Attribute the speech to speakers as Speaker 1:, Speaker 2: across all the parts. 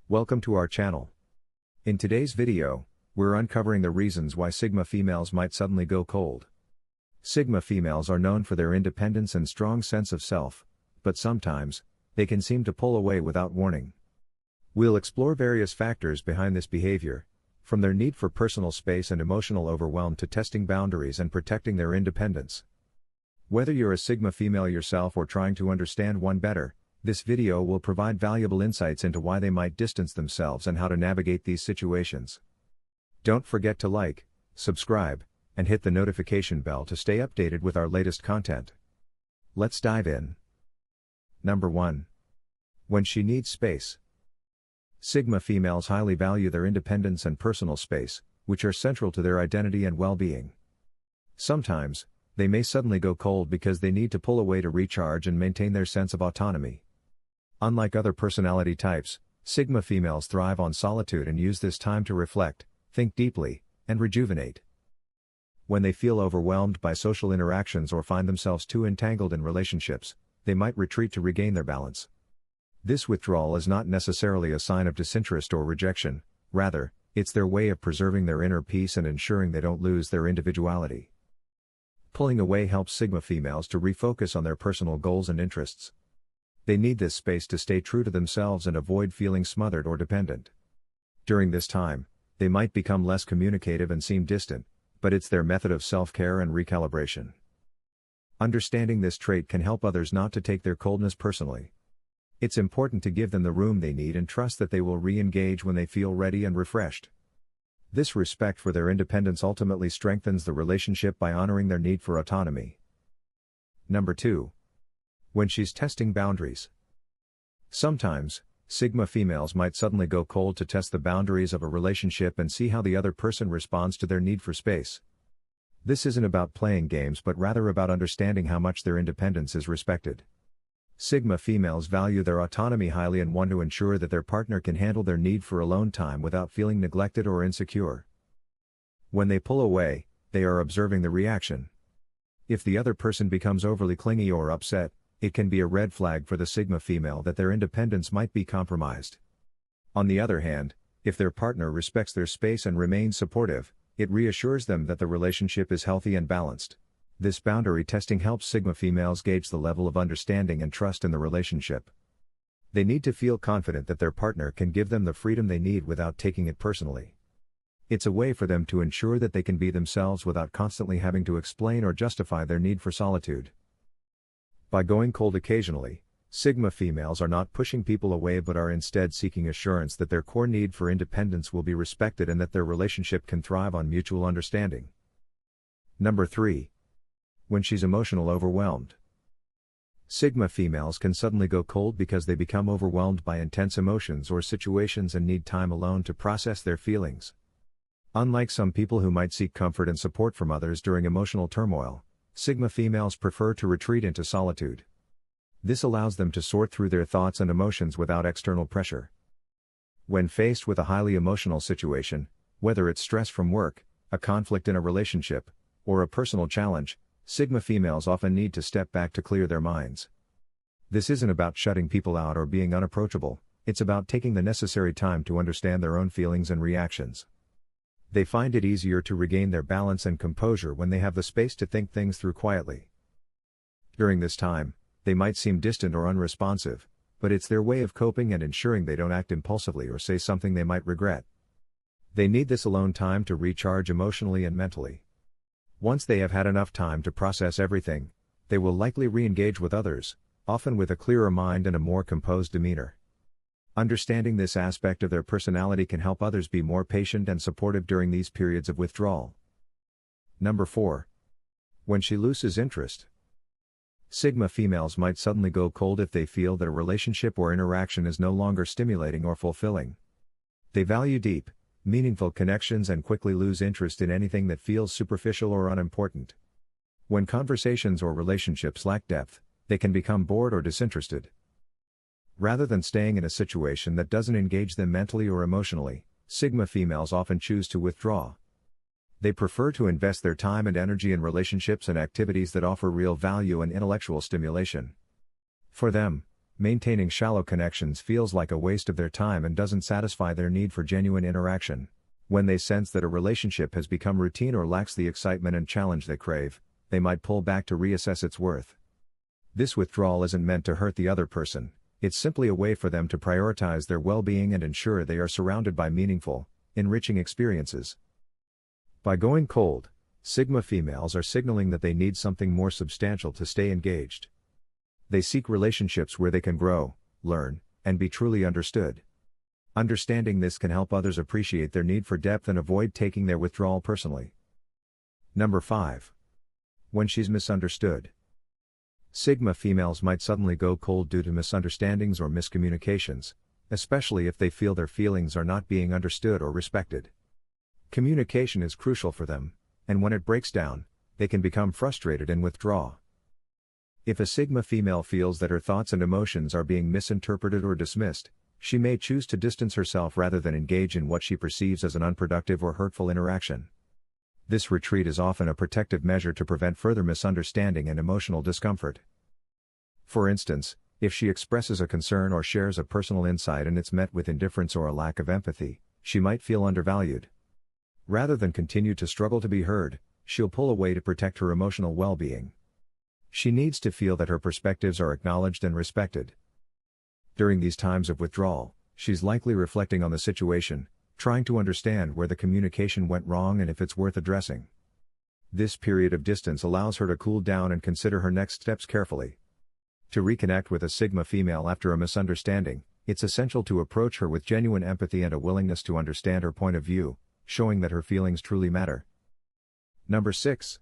Speaker 1: Welcome to our channel. In today's video, we're uncovering the reasons why Sigma females might suddenly go cold. Sigma females are known for their independence and strong sense of self, but sometimes, they can seem to pull away without warning. We'll explore various factors behind this behavior, from their need for personal space and emotional overwhelm to testing boundaries and protecting their independence. Whether you're a Sigma female yourself or trying to understand one better, this video will provide valuable insights into why they might distance themselves and how to navigate these situations. Don't forget to like, subscribe, and hit the notification bell to stay updated with our latest content. Let's dive in. Number 1. When she needs space. Sigma females highly value their independence and personal space, which are central to their identity and well-being. Sometimes, they may suddenly go cold because they need to pull away to recharge and maintain their sense of autonomy. Unlike other personality types, Sigma females thrive on solitude and use this time to reflect, think deeply, and rejuvenate. When they feel overwhelmed by social interactions or find themselves too entangled in relationships, they might retreat to regain their balance. This withdrawal is not necessarily a sign of disinterest or rejection, rather, it's their way of preserving their inner peace and ensuring they don't lose their individuality. Pulling away helps Sigma females to refocus on their personal goals and interests. They need this space to stay true to themselves and avoid feeling smothered or dependent. During this time, they might become less communicative and seem distant, but it's their method of self-care and recalibration. Understanding this trait can help others not to take their coldness personally. It's important to give them the room they need and trust that they will re-engage when they feel ready and refreshed. This respect for their independence ultimately strengthens the relationship by honoring their need for autonomy. Number 2. When she's testing boundaries. Sometimes, Sigma females might suddenly go cold to test the boundaries of a relationship and see how the other person responds to their need for space. This isn't about playing games but rather about understanding how much their independence is respected. Sigma females value their autonomy highly and want to ensure that their partner can handle their need for alone time without feeling neglected or insecure. When they pull away, they are observing the reaction. If the other person becomes overly clingy or upset, it can be a red flag for the Sigma female that their independence might be compromised. On the other hand, if their partner respects their space and remains supportive, it reassures them that the relationship is healthy and balanced. This boundary testing helps Sigma females gauge the level of understanding and trust in the relationship. They need to feel confident that their partner can give them the freedom they need without taking it personally. It's a way for them to ensure that they can be themselves without constantly having to explain or justify their need for solitude. By going cold occasionally, Sigma females are not pushing people away but are instead seeking assurance that their core need for independence will be respected and that their relationship can thrive on mutual understanding. Number 3. When she's emotional overwhelmed. Sigma females can suddenly go cold because they become overwhelmed by intense emotions or situations and need time alone to process their feelings. Unlike some people who might seek comfort and support from others during emotional turmoil, Sigma females prefer to retreat into solitude. This allows them to sort through their thoughts and emotions without external pressure. When faced with a highly emotional situation, whether it's stress from work, a conflict in a relationship, or a personal challenge, Sigma females often need to step back to clear their minds. This isn't about shutting people out or being unapproachable, it's about taking the necessary time to understand their own feelings and reactions. They find it easier to regain their balance and composure when they have the space to think things through quietly. During this time, they might seem distant or unresponsive, but it's their way of coping and ensuring they don't act impulsively or say something they might regret. They need this alone time to recharge emotionally and mentally. Once they have had enough time to process everything, they will likely re-engage with others, often with a clearer mind and a more composed demeanor. Understanding this aspect of their personality can help others be more patient and supportive during these periods of withdrawal. Number 4. When she loses interest. Sigma females might suddenly go cold if they feel that a relationship or interaction is no longer stimulating or fulfilling. They value deep, meaningful connections and quickly lose interest in anything that feels superficial or unimportant. When conversations or relationships lack depth, they can become bored or disinterested. Rather than staying in a situation that doesn't engage them mentally or emotionally, Sigma females often choose to withdraw. They prefer to invest their time and energy in relationships and activities that offer real value and intellectual stimulation. For them, Maintaining shallow connections feels like a waste of their time and doesn't satisfy their need for genuine interaction. When they sense that a relationship has become routine or lacks the excitement and challenge they crave, they might pull back to reassess its worth. This withdrawal isn't meant to hurt the other person, it's simply a way for them to prioritize their well-being and ensure they are surrounded by meaningful, enriching experiences. By going cold, Sigma females are signaling that they need something more substantial to stay engaged. They seek relationships where they can grow, learn, and be truly understood. Understanding this can help others appreciate their need for depth and avoid taking their withdrawal personally. Number 5. When she's misunderstood. Sigma females might suddenly go cold due to misunderstandings or miscommunications, especially if they feel their feelings are not being understood or respected. Communication is crucial for them, and when it breaks down, they can become frustrated and withdraw. If a Sigma female feels that her thoughts and emotions are being misinterpreted or dismissed, she may choose to distance herself rather than engage in what she perceives as an unproductive or hurtful interaction. This retreat is often a protective measure to prevent further misunderstanding and emotional discomfort. For instance, if she expresses a concern or shares a personal insight and it's met with indifference or a lack of empathy, she might feel undervalued. Rather than continue to struggle to be heard, she'll pull away to protect her emotional well-being. She needs to feel that her perspectives are acknowledged and respected. During these times of withdrawal, she's likely reflecting on the situation, trying to understand where the communication went wrong and if it's worth addressing. This period of distance allows her to cool down and consider her next steps carefully. To reconnect with a Sigma female after a misunderstanding, it's essential to approach her with genuine empathy and a willingness to understand her point of view, showing that her feelings truly matter. Number 6.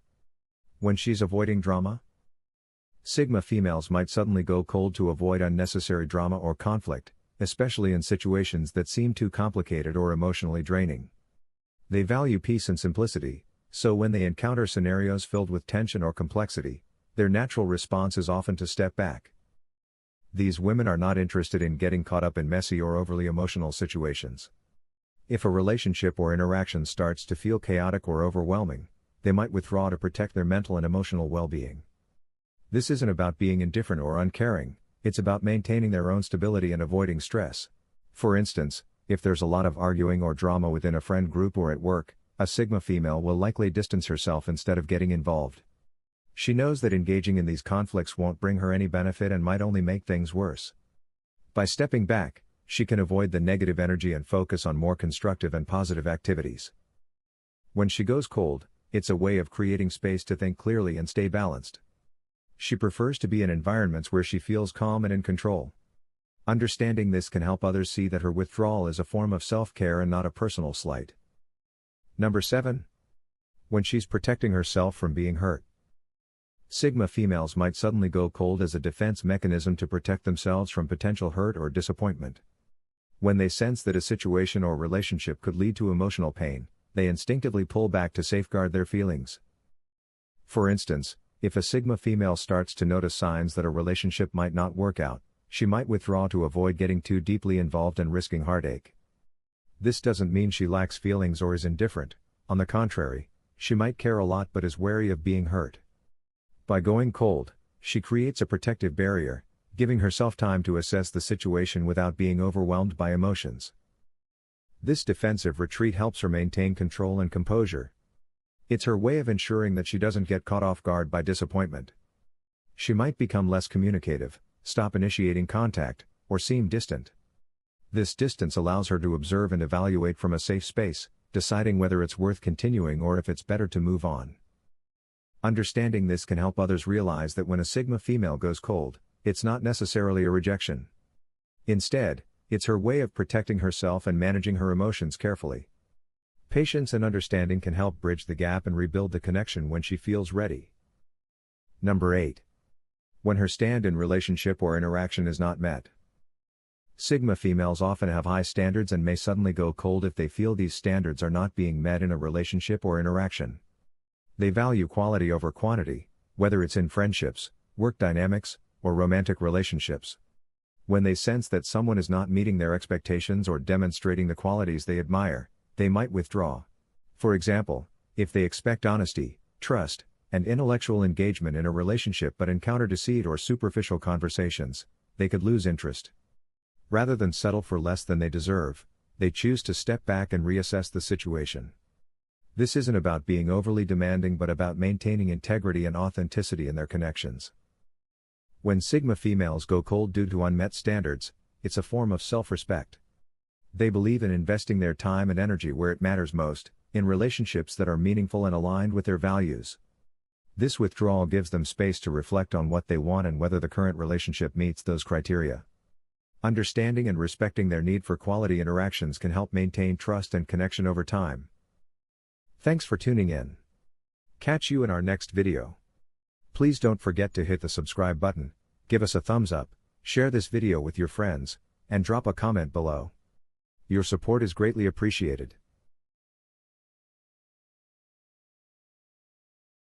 Speaker 1: When she's avoiding drama. Sigma females might suddenly go cold to avoid unnecessary drama or conflict, especially in situations that seem too complicated or emotionally draining. They value peace and simplicity, so when they encounter scenarios filled with tension or complexity, their natural response is often to step back. These women are not interested in getting caught up in messy or overly emotional situations. If a relationship or interaction starts to feel chaotic or overwhelming, they might withdraw to protect their mental and emotional well-being. This isn't about being indifferent or uncaring, it's about maintaining their own stability and avoiding stress. For instance, if there's a lot of arguing or drama within a friend group or at work, a Sigma female will likely distance herself instead of getting involved. She knows that engaging in these conflicts won't bring her any benefit and might only make things worse. By stepping back, she can avoid the negative energy and focus on more constructive and positive activities. When she goes cold, it's a way of creating space to think clearly and stay balanced. She prefers to be in environments where she feels calm and in control. Understanding this can help others see that her withdrawal is a form of self-care and not a personal slight. Number 7. When she's protecting herself from being hurt. Sigma females might suddenly go cold as a defense mechanism to protect themselves from potential hurt or disappointment. When they sense that a situation or relationship could lead to emotional pain, they instinctively pull back to safeguard their feelings. For instance, if a Sigma female starts to notice signs that a relationship might not work out, she might withdraw to avoid getting too deeply involved and risking heartache. This doesn't mean she lacks feelings or is indifferent, on the contrary, she might care a lot but is wary of being hurt. By going cold, she creates a protective barrier, giving herself time to assess the situation without being overwhelmed by emotions. This defensive retreat helps her maintain control and composure. It's her way of ensuring that she doesn't get caught off guard by disappointment. She might become less communicative, stop initiating contact, or seem distant. This distance allows her to observe and evaluate from a safe space, deciding whether it's worth continuing or if it's better to move on. Understanding this can help others realize that when a Sigma female goes cold, it's not necessarily a rejection. Instead, it's her way of protecting herself and managing her emotions carefully. Patience and understanding can help bridge the gap and rebuild the connection when she feels ready. Number 8. When her stand-in relationship or interaction is not met. Sigma females often have high standards and may suddenly go cold if they feel these standards are not being met in a relationship or interaction. They value quality over quantity, whether it's in friendships, work dynamics, or romantic relationships. When they sense that someone is not meeting their expectations or demonstrating the qualities they admire, they might withdraw. For example, if they expect honesty, trust, and intellectual engagement in a relationship but encounter deceit or superficial conversations, they could lose interest. Rather than settle for less than they deserve, they choose to step back and reassess the situation. This isn't about being overly demanding but about maintaining integrity and authenticity in their connections. When Sigma females go cold due to unmet standards, it's a form of self-respect. They believe in investing their time and energy where it matters most, in relationships that are meaningful and aligned with their values. This withdrawal gives them space to reflect on what they want and whether the current relationship meets those criteria. Understanding and respecting their need for quality interactions can help maintain trust and connection over time. Thanks for tuning in. Catch you in our next video. Please don't forget to hit the subscribe button, give us a thumbs up, share this video with your friends, and drop a comment below. Your support is greatly appreciated.